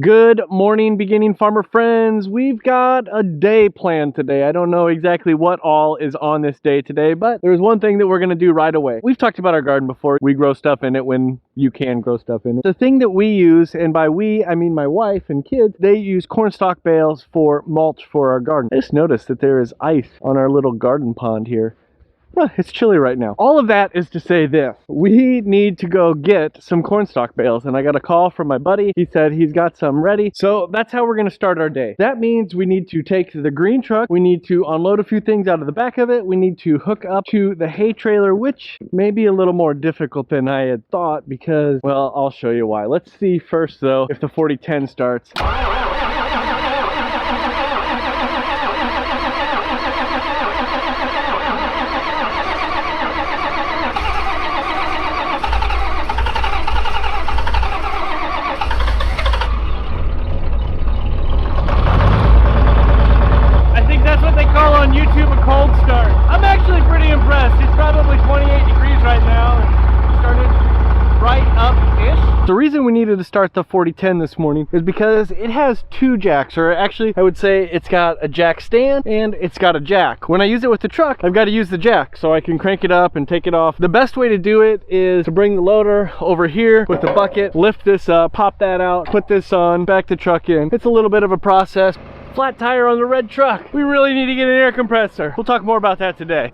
Good morning, beginning farmer friends. We've got a day planned today. I don't know exactly what all is on this day today, but there's one thing that we're going to do right away. We've talked about our garden before. We grow stuff in it when you can grow stuff in it. The thing that we use, and by we, I mean my wife and kids, they use cornstalk bales for mulch for our garden. I just noticed that there is ice on our little garden pond here. It's chilly right now. All of that is to say this. We need to go get some cornstalk bales, and I got a call from my buddy. He said he's got some ready. So that's how we're going to start our day. That means we need to take the green truck. We need to unload a few things out of the back of it. We need to hook up to the hay trailer, which may be a little more difficult than I had thought because, well, I'll show you why. Let's see first though if the 4010 starts. On YouTube a cold start. I'm actually pretty impressed. It's probably 28 degrees right now and started right up-ish. The reason we needed to start the 4010 this morning is because it has two jacks, or actually I would say it's got a jack stand and it's got a jack. When I use it with the truck, I've got to use the jack so I can crank it up and take it off. The best way to do it is to bring the loader over here with the bucket, lift this up, pop that out, put this on, back the truck in. It's a little bit of a process. Flat tire on the red truck. We really need to get an air compressor. We'll talk more about that today.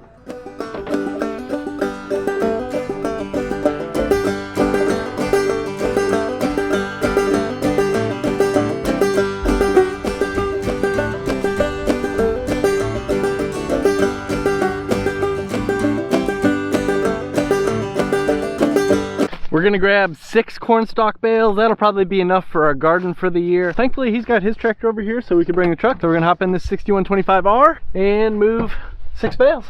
We're gonna grab 6 cornstalk bales. That'll probably be enough for our garden for the year. Thankfully, he's got his tractor over here so we can bring the truck. So we're gonna hop in this 6125R and move 6 bales.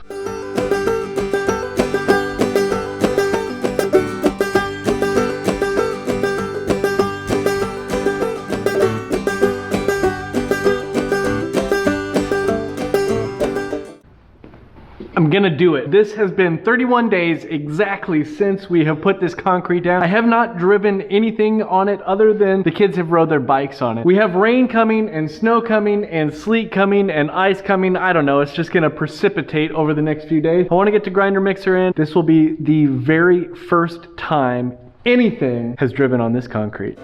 I'm gonna do it. This has been 31 days exactly since we have put this concrete down. I have not driven anything on it other than the kids have rode their bikes on it. We have rain coming and snow coming and sleet coming and ice coming. I don't know, it's just gonna precipitate over the next few days. I wanna get the grinder mixer in. This will be the very first time anything has driven on this concrete.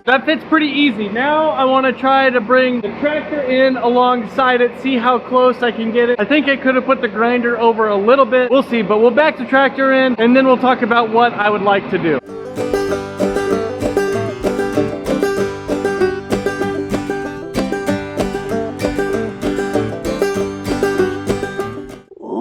That fits pretty easy. Now I want to try to bring the tractor in alongside it, see how close I can get it. I think I could have put the grinder over a little bit. We'll see, but we'll back the tractor in and then we'll talk about what I would like to do.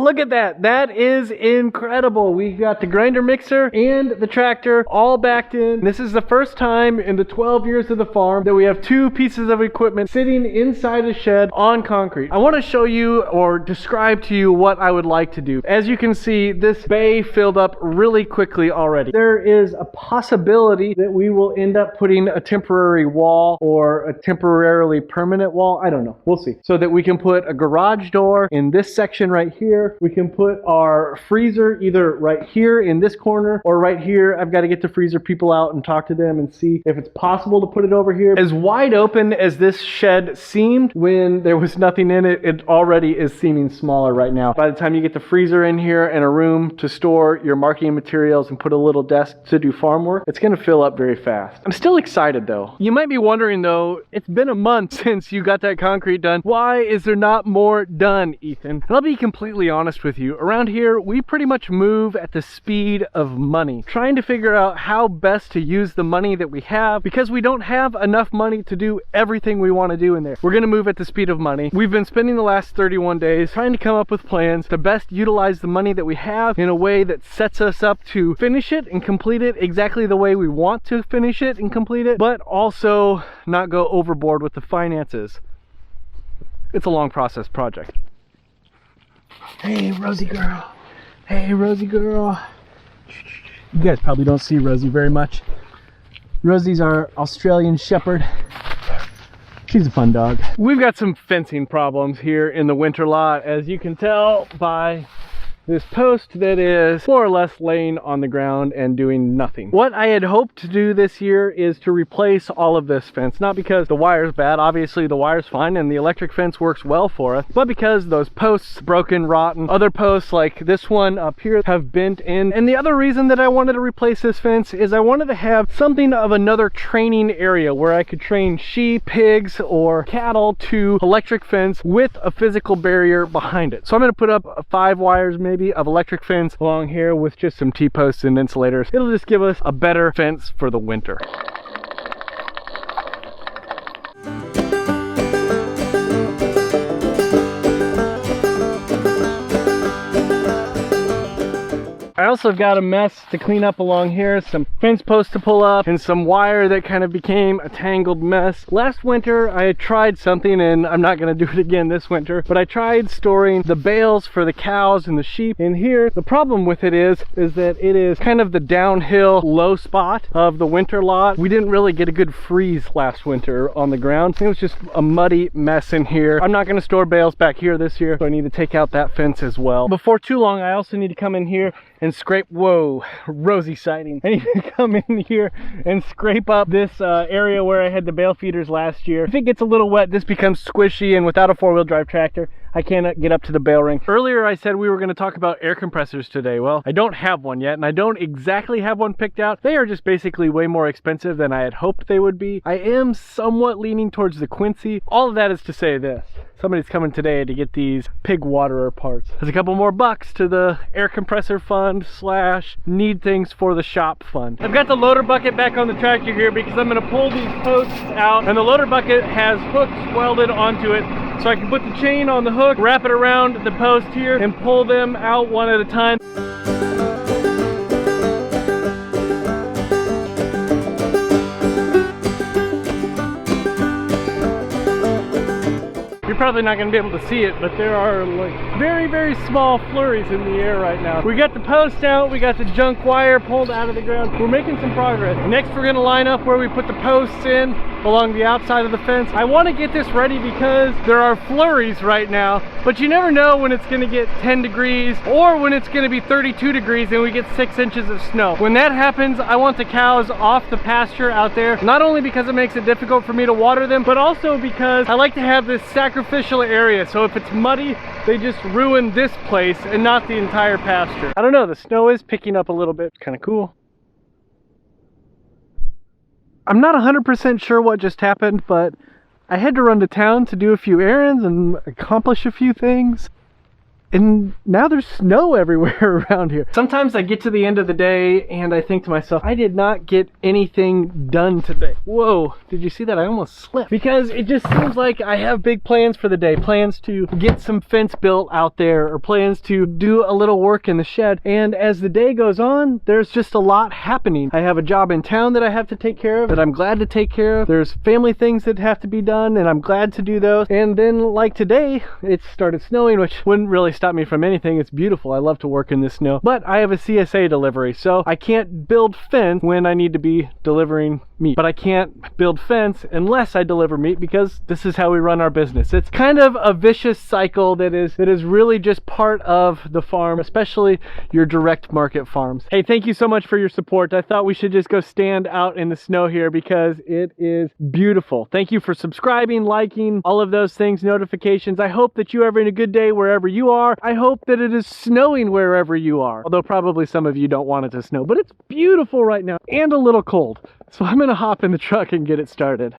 Look at that. That is incredible. We got the grinder mixer and the tractor all backed in. This is the first time in the 12 years of the farm that we have 2 pieces of equipment sitting inside a shed on concrete. I want to show you or describe to you what I would like to do. As you can see, this bay filled up really quickly already. There is a possibility that we will end up putting a temporary wall or a temporarily permanent wall. I don't know. We'll see. So that we can put a garage door in this section right here. We can put our freezer either right here in this corner or right here. I've got to get the freezer people out and talk to them and see if it's possible to put it over here. As wide open as this shed seemed when there was nothing in it, it already is seeming smaller right now. By the time you get the freezer in here and a room to store your marketing materials and put a little desk to do farm work, it's going to fill up very fast. I'm still excited though. You might be wondering though, it's been a month since you got that concrete done. Why is there not more done, Ethan? And I'll be completely honest with you. Around here, we pretty much move at the speed of money, trying to figure out how best to use the money that we have because we don't have enough money to do everything we want to do in there. We're going to move at the speed of money. We've been spending the last 31 days trying to come up with plans to best utilize the money that we have in a way that sets us up to finish it and complete it exactly the way we want to finish it and complete it, but also not go overboard with the finances. It's a long process project. Hey, Rosie girl. Hey, Rosie girl. You guys probably don't see Rosie very much. Rosie's our Australian Shepherd. She's a fun dog. We've got some fencing problems here in the winter lot, as you can tell by this post that is more or less laying on the ground and doing nothing. What I had hoped to do this year is to replace all of this fence, not because the wire's bad, obviously the wire's fine and the electric fence works well for us, but because those posts broken, rotten, other posts like this one up here have bent in. And the other reason that I wanted to replace this fence is I wanted to have something of another training area where I could train sheep, pigs, or cattle to electric fence with a physical barrier behind it. So I'm going to put up 5 wires maybe of electric fence along here with just some T-posts and insulators. It'll just give us a better fence for the winter. I also got a mess to clean up along here, some fence posts to pull up and some wire that kind of became a tangled mess. Last winter I had tried something, and I'm not going to do it again this winter, but I tried storing the bales for the cows and the sheep in here. The problem with it is that it is kind of the downhill low spot of the winter lot. We didn't really get a good freeze last winter on the ground. It was just a muddy mess in here. I'm not going to store bales back here this year, so I need to take out that fence as well. Before too long I also need to come in here and scrape, whoa, rosy sighting. I need to come in here and scrape up this area where I had the bale feeders last year. If it gets a little wet, this becomes squishy, and without a 4-wheel drive tractor, I cannot get up to the bale ring. Earlier I said we were going to talk about air compressors today. Well, I don't have one yet, and I don't exactly have one picked out. They are just basically way more expensive than I had hoped they would be. I am somewhat leaning towards the Quincy. All of that is to say this: somebody's coming today to get these pig waterer parts. There's a couple more bucks to the air compressor fund slash need things for the shop fund. I've got the loader bucket back on the tractor here because I'm going to pull these posts out, and the loader bucket has hooks welded onto it, so I can put the chain on the hook, wrap it around the post here, and pull them out one at a time. You're probably not going to be able to see it, but there are like very, very small flurries in the air right now. We got the post out, we got the junk wire pulled out of the ground. We're making some progress. Next we're going to line up where we put the posts in along the outside of the fence. I want to get this ready because there are flurries right now, but you never know when it's going to get 10 degrees or when it's going to be 32 degrees and we get 6 inches of snow. When that happens, I want the cows off the pasture out there, not only because it makes it difficult for me to water them, but also because I like to have this sacrificial area. So if it's muddy, they just ruin this place and not the entire pasture. I don't know, the snow is picking up a little bit. It's kind of cool. I'm not 100% sure what just happened, but I had to run to town to do a few errands and accomplish a few things. And now there's snow everywhere around here. Sometimes I get to the end of the day and I think to myself, I did not get anything done today. Whoa, did you see that? I almost slipped. Because it just seems like I have big plans for the day. Plans to get some fence built out there, or plans to do a little work in the shed. And as the day goes on, there's just a lot happening. I have a job in town that I have to take care of, that I'm glad to take care of. There's family things that have to be done, and I'm glad to do those. And then like today, it started snowing, which wouldn't really stop me from anything. It's beautiful. I love to work in the snow, but I have a CSA delivery, so I can't build fence when I need to be delivering meat. But I can't build fence unless I deliver meat, because this is how we run our business. It's kind of a vicious cycle that is really just part of the farm, especially your direct market farms. Hey, thank you so much for your support. I thought we should just go stand out in the snow here because it is beautiful. Thank you for subscribing, liking, all of those things, notifications. I hope that you are having a good day wherever you are. I hope that it is snowing wherever you are, although probably some of you don't want it to snow, but it's beautiful right now and a little cold. So I'm gonna hop in the truck and get it started.